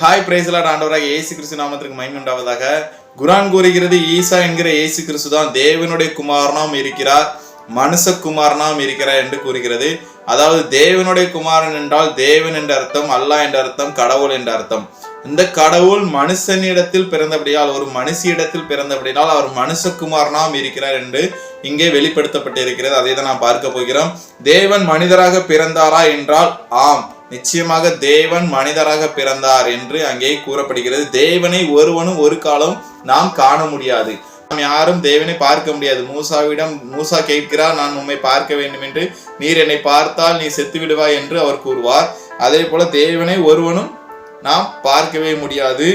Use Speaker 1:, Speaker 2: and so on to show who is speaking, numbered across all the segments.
Speaker 1: Hi பிரைஸ்லாட் ஆண்டவராக இயேசு கிறிஸ்து நாமத்திற்கு மகிமை உண்டாவதாக. குர்ஆன் கூறுகிறது, ஈசா என்கிற இயேசு கிறிஸ்து தான் தேவனுடைய குமாரனாம் இருக்கிறார், மனுஷகுமாரனாம் இருக்கிறார் என்று கூறுகிறது. அதாவது தேவனுடைய குமாரன் என்றால் தேவன் என்ற அர்த்தம், அல்லாஹ் என்ற அர்த்தம், கடவுள் என்ற அர்த்தம். இந்த கடவுள் மனுஷனிடத்தில் பிறந்தபடியால், ஒரு மனுஷியிடத்தில் பிறந்தபடியால் அவர் மனுஷகுமாரனாம் இருக்கிறார் என்று இங்கே வெளிப்படுத்தப்பட்டிருக்கிறது. அதை தான் நாம் பார்க்க போகிறோம். தேவன் மனிதராக பிறந்தாரா என்றால் ஆம், நிச்சயமாக தேவன் மனிதராக பிறந்தார் என்று அங்கே கூறப்படுகிறது. தேவனை ஒருவனும் ஒரு காலம் நாம் காண முடியாது, நாம் யாரும் தேவனை பார்க்க முடியாது. மூசா கேட்கிறார், நான் உம்மை பார்க்க வேண்டும் என்று, நீர் என்னை பார்த்தால் நீ செத்து விடுவாய் என்று அவர் கூறுவார். அதே போல தேவனை ஒருவனும் நாம் பார்க்கவே முடியாது.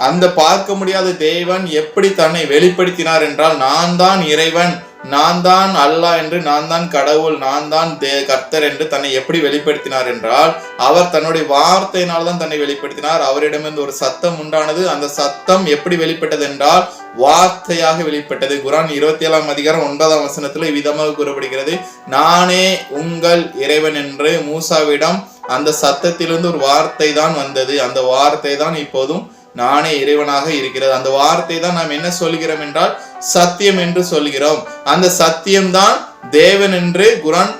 Speaker 1: அந்த பார்க்க முடியாத தேவன் எப்படி தன்னை வெளிப்படுத்தினார் என்றால், நான் தான் இறைவன், நான் தான் அல்லாஹ் என்று, நான் தான் கடவுள், நான் தான் கர்த்தர் என்று தன்னை எப்படி வெளிப்படுத்தினார் என்றால், அவர் தன்னுடைய வார்த்தையினால் தான் தன்னை வெளிப்படுத்தினார். அவரிடமிருந்து ஒரு சத்தம் உண்டானது. அந்த சத்தம் எப்படி வெளிப்பட்டது என்றால் வார்த்தையாக வெளிப்பட்டது. குர்ஆன் 27ஆம் அதிகாரம் 9ஆம் வசனத்தில் இவ்விதமாக கூறப்படுகிறது, நானே உங்கள் இறைவன் என்று மூசாவிடம் அந்த சத்தத்திலிருந்து ஒரு வார்த்தை தான் வந்தது. அந்த வார்த்தை தான் இப்போதும் நானே இறைவனாக இருக்கிறது. அந்த வார்த்தை தான் நாம் என்ன சொல்கிறோம் என்றால் சத்தியம் என்று சொல்கிறோம். அந்த சத்தியம்தான் தேவன் என்று குர்ஆன்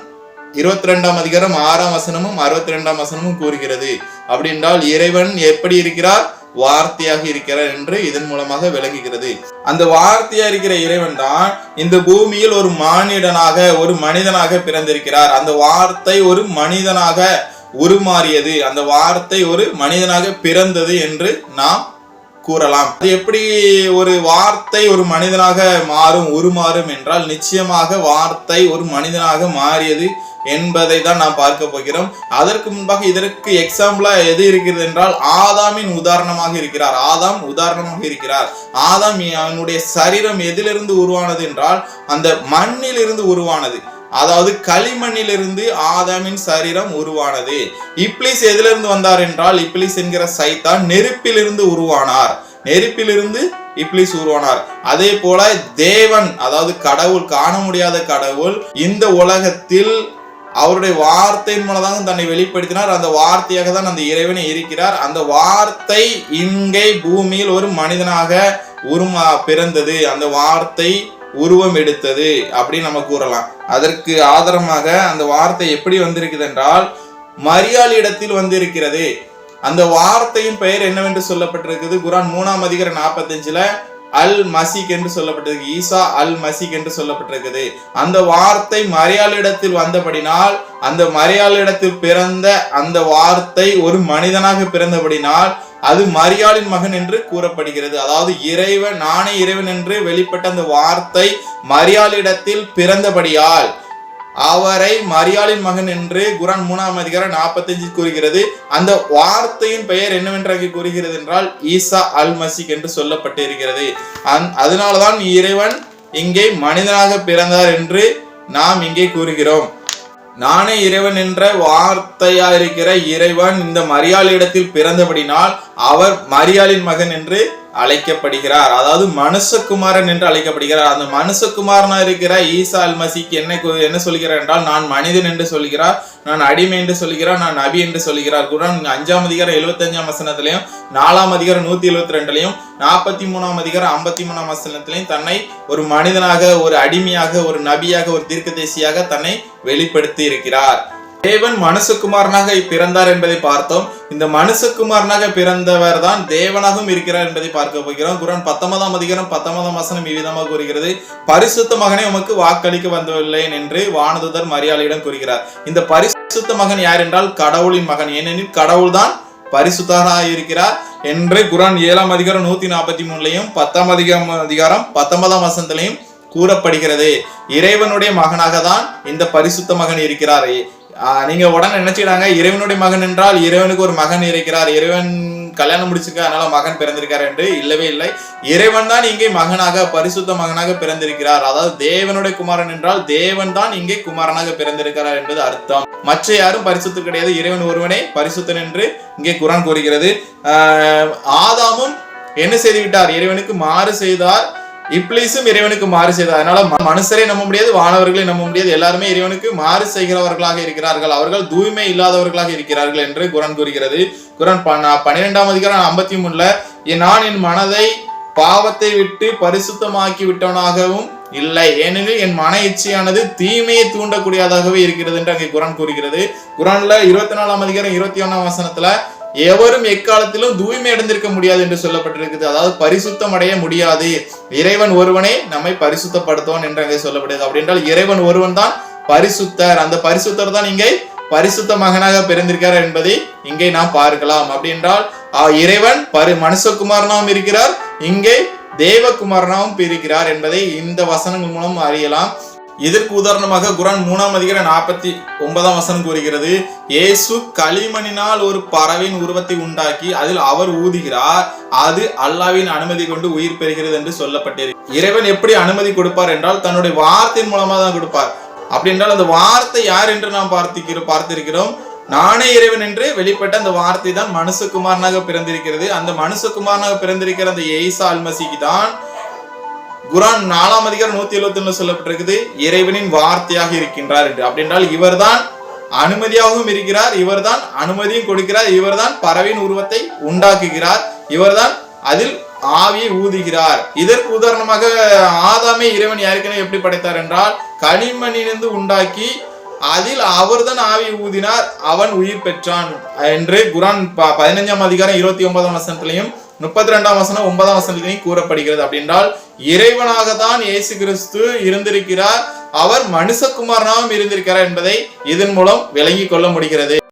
Speaker 1: 22ஆம் அதிகாரம் 6ஆம் வசனமும் 62ஆம் வசனமும் கூறுகிறது. அப்படி என்றால் இறைவன் எப்படி இருக்கிறார்? வார்த்தையாக இருக்கிறார் என்று இதன் மூலமாக விளங்குகிறது. அந்த வார்த்தையா இருக்கிற இறைவன் தான் இந்த பூமியில் ஒரு மானிடனாக, ஒரு மனிதனாக பிறந்திருக்கிறார். அந்த வார்த்தை ஒரு மனிதனாக உருமாறியது, அந்த வார்த்தை ஒரு மனிதனாக பிறந்தது என்று நாம் கூறலாம். அது எப்படி ஒரு வார்த்தை ஒரு மனிதனாக உருமாறும் என்றால், நிச்சயமாக வார்த்தை ஒரு மனிதனாக மாறியது என்பதை தான் நாம் பார்க்க போகிறோம். அதற்கு முன்பாக இதற்கு எக்ஸாம்பிளா எது இருக்கிறது என்றால், ஆதாமின் உதாரணமாக இருக்கிறார். ஆதாம் உதாரணமாக இருக்கிறார். ஆதாம் அவனுடைய சரீரம் எதிலிருந்து உருவானது என்றால் அந்த மண்ணில் இருந்து உருவானது. அதாவது களிமண்ணிலிருந்து ஆதாமின் சரீரம் உருவானது. இப்லீஸ் எதிலிருந்து வந்தார் என்றால், இப்லீஸ் என்கிற சைத்தான் நெருப்பிலிருந்து உருவானார். நெருப்பிலிருந்து இப்லீஸ் உருவானார். அதே போல தேவன், அதாவது கடவுள், காண முடியாத கடவுள் இந்த உலகத்தில் அவருடைய வார்த்தையின் மூலமாக தன்னை வெளிப்படுத்தினார். அந்த வார்த்தையாக தான் அந்த இறைவனை இருக்கிறார். அந்த வார்த்தை இங்கே பூமியில் ஒரு மனிதனாக பிறந்தது. அந்த வார்த்தை உருவம் எடுத்தது அப்படின்னு நம்ம கூறலாம். அதற்கு ஆதாரமாக அந்த வார்த்தை எப்படி வந்திருக்குது என்றால், மரியாள் இடத்தில் வந்திருக்கிறது. அந்த வார்த்தையின் பெயர் என்னவென்று சொல்லப்பட்டிருக்குது? குர்ஆன் 3ஆம் அதிகாரம் 45ல அல் மசீக் என்று சொல்லப்பட்டிருக்கு. ஈசா அல் மசீக் என்று சொல்லப்பட்டிருக்குது. அந்த வார்த்தை மரியாளிடத்தில் வந்தபடினால், அந்த மரியாளிடத்தில் பிறந்த அந்த வார்த்தை ஒரு மனிதனாக பிறந்தபடினால் அது மரியாளின் மகன் என்று கூறப்படுகிறது. அதாவது இறைவன், நானே இறைவன் என்று வெளிப்பட்ட அந்த வார்த்தை மரியாளிடத்தில் பிறந்தபடியால் அவரை மரியாளின் மகன் என்று குர்ஆன் 3ஆம் அதிகாரம் 45 கூறுகிறது. அந்த வார்த்தையின் பெயர் என்னவென்று கூறுகிறது என்றால் ஈசா அல் மசீக் என்று சொல்லப்பட்டிருக்கிறது. அதனால்தான் இறைவன் இங்கே மனிதனாக பிறந்தார் என்று நாம் இங்கே கூறுகிறோம். நானே இறைவன் என்ற வார்த்தையா இருக்கிற இறைவன் இந்த மரியாளிடத்தில் பிறந்தபடினால் அவர் மரியாளின் மகன் என்று அழைக்கப்படுகிறார். அதாவது மனுஷகுமாரன் என்று அழைக்கப்படுகிறார். அந்த மனுஷகுமாரனா இருக்கிற ஈசா அல் மசீக் என்ன சொல்கிறார் என்றால், நான் மனிதன் என்று சொல்கிறார், நான் அடிமை என்று சொல்கிறார், நான் நபி என்று சொல்கிறார். குர்ஆன் 5ஆம் அதிகாரம் 75ஆம் வசனத்திலையும் 4ஆம் அதிகாரம் 172லையும் 43ஆம் அதிகாரம் 53ஆம் வசனத்திலையும் தன்னை ஒரு மனிதனாக, ஒரு அடிமையாக, ஒரு நபியாக, ஒரு தீர்க்கதரிசியாக தன்னை வெளிப்படுத்தி இருக்கிறார். தேவன் மனுஷகுமாரனாக பிறந்தார் என்பதை பார்த்தோம். இந்த மனுஷகுமாரனாக பிறந்தவர் தான் தேவனாகவும் இருக்கிறார் என்பதை பார்க்க போகிறோம். குர்ஆன் 19ஆம் அதிகாரம் 19ஆம் வசனம் இவ்விதமாக கூறுகிறது, பரிசுத்த மகனை உமக்கு வாக்களிக்க வந்துள்ளேன் என்று வானதூதர் மரியாளிடம் கூறுகிறார். இந்த பரிசுத்த மகன் யார் என்றால் கடவுளின் மகன். ஏனெனில் கடவுள் தான் பரிசுத்தராக இருக்கிறார் என்று குர்ஆன் 7ஆம் அதிகாரம் 143லையும் 10ஆம் அதிகாரம் 19ஆம் வசனத்திலையும் கூறப்படுகிறது. இறைவனுடைய மகனாக தான் இந்த பரிசுத்த மகன் இருக்கிறார். நீங்க உடனே நினைச்சிடாங்க, இறைவனுடைய மகன் என்றால் இறைவனுக்கு ஒரு மகன் இருக்கிறார், இறைவன் கல்யாணம் முடிச்சிருக்க அதனால மகன் பிறந்திருக்கார் என்று. இல்லவே இல்லை. இறைவன் தான் இங்கே மகனாக, பரிசுத்த மகனாக பிறந்திருக்கிறார். அதாவது தேவனுடைய குமாரன் என்றால் தேவன் தான் இங்கே குமாரனாக பிறந்திருக்கிறார் என்பது அர்த்தம். மற்ற யாரும் பரிசுத்த கிடையாது, இறைவன் ஒருவனே பரிசுத்தன் என்று இங்கே குர்ஆன் கூறுகிறது. ஆதாமும் என்ன செய்து விட்டார்? இறைவனுக்கு மாறு செய்தார். இப்ளீஸும் இறைவனுக்கு மாறு செய்தார். அதனால மனுஷரை நம்ப முடியாது, வானவர்களை நம்ப முடியாது. எல்லாருமே இறைவனுக்கு மாறு செய்கிறவர்களாக இருக்கிறார்கள். அவர்கள் தூய்மை இல்லாதவர்களாக இருக்கிறார்கள் என்று குரான் கூறுகிறது. குரான் 12ஆம் அதிகாரம் 53ல நான் என் மனதை பாவத்தை விட்டு பரிசுத்தமாக்கி விட்டவனாகவும் இல்லை, ஏனெனில் என் மன இச்சையானது தீமையை தூண்டக்கூடியதாகவே இருக்கிறது என்று அங்கே குரான் கூறுகிறது. குரான்ல 24ஆம் அதிகாரம் 21ஆம் வசனத்துல எவரும் எக்காலத்திலும் தூய்மை அடைந்திருக்க முடியாது என்று சொல்லப்பட்டிருக்குது. அதாவது பரிசுத்தம் அடைய முடியாது, இறைவன் ஒருவனே நம்மை பரிசுத்தப்படுத்துவான் என்று அங்கே சொல்லப்படுது. அப்படி என்றால் இறைவன் ஒருவன் தான் பரிசுத்தர். அந்த பரிசுத்தர் தான் இங்கே பரிசுத்த மகனாக பிறந்திருக்கிறார் என்பதை இங்கே நாம் பார்க்கலாம். அப்படி என்றால் இறைவன் மனுஷகுமாரனாகவும் இருக்கிறார், இங்கே தேவகுமாரனாகவும் இருக்கிறார் என்பதை இந்த வசனங்கள் மூலம் அறியலாம். இதற்கு உதாரணமாக குரான் 3ஆம் அதிகாரம் 49ஆம் வசனம் கூறுகிறது, இயேசு களிமணினால் ஒரு பறவையின் உருவத்தை உண்டாக்கி அதில் அவர் ஊதுகிறார், அது அல்லாஹ்வின் அனுமதி கொண்டு உயிர் பெறுகிறது என்று சொல்லப்பட்டிருக்கு. இறைவன் எப்படி அனுமதி கொடுப்பார் என்றால் தன்னுடைய வார்த்தையின் மூலமா தான் கொடுப்பார். அப்படி என்றால் அந்த வார்த்தை யார் என்று நாம் பார்த்திருக்கிறோம். நானே இறைவன் என்று வெளிப்பட்ட அந்த வார்த்தை தான் மனுஷகுமாரனாக பிறந்திருக்கிறது. அந்த மனுஷகுமாரனாக பிறந்திருக்கிற அந்த ஈசா அல்மசீஹ் தான் குரான் 4ஆம் அதிகாரம் 171 சொல்லப்பட்டிருக்குது, இறைவனின் வார்த்தையாக இருக்கின்றார் என்று. அப்படி என்றால் இவர் தான் அனுமதியாகவும் இருக்கிறார், இவர் தான் அனுமதியும் கொடுக்கிறார், இவர் தான் பறவையின் உருவத்தை உண்டாக்குகிறார், இவர் தான் அதில் ஆவியை ஊதுகிறார். இதற்கு உதாரணமாக ஆதாமை இறைவன் ஏற்கனவே எப்படி படைத்தார் என்றால் களிமண்ணிலிருந்து உண்டாக்கி அதில் அவர்தான் ஆவி ஊதினார், அவன் உயிர் பெற்றான் என்று குரான் 15ஆம் அதிகாரம் 29ஆம் வசனத்திலையும் 32ஆம் வசனம் 9ஆம் வசனத்திலையும் கூறப்படுகிறது. அப்படி என்றால் இறைவனாக தான் இயேசு கிறிஸ்து இருந்திருக்கிறார், அவர் மனுஷகுமாரனாகவும் இருந்திருக்கிறார் என்பதை இதன் மூலம் விளங்கிக் கொள்ள முடிகிறது.